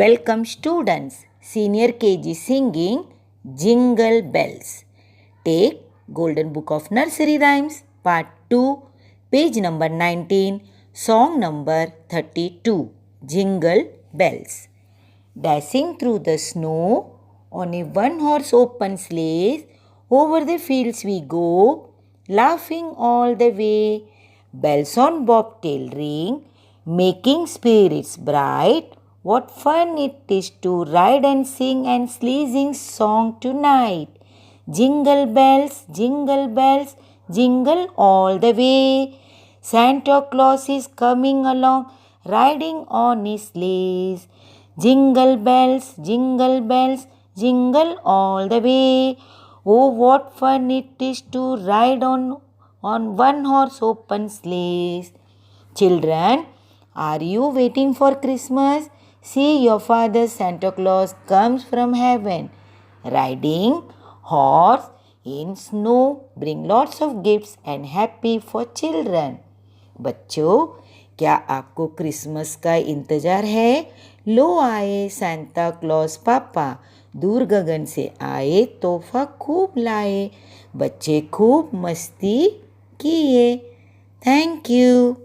Welcome students, senior KG singing Jingle Bells. Take Golden Book of Nursery Rhymes, part 2, page number 19, song number 32, Jingle Bells. Dashing through the snow on a one-horse open sleigh, over the fields we go, laughing all the way. Bells on bobtail ring, making spirits bright. What fun it is to ride and sing and sleigh song tonight. Jingle bells, jingle all the way. Santa Claus is coming along, riding on his sleigh. Jingle bells, jingle all the way. Oh, what fun it is to ride on one horse open sleigh. Children, are you waiting for Christmas? See, your father Santa Claus comes from heaven, riding horse in snow, bring lots of gifts and happy for children. बच्चों, क्या आपको Christmas का इंतज़ार है? लो आए Santa Claus पापा, दूर गगन से आए, तोहफा खूब लाए, बच्चे खूब मस्ती किए. Thank you.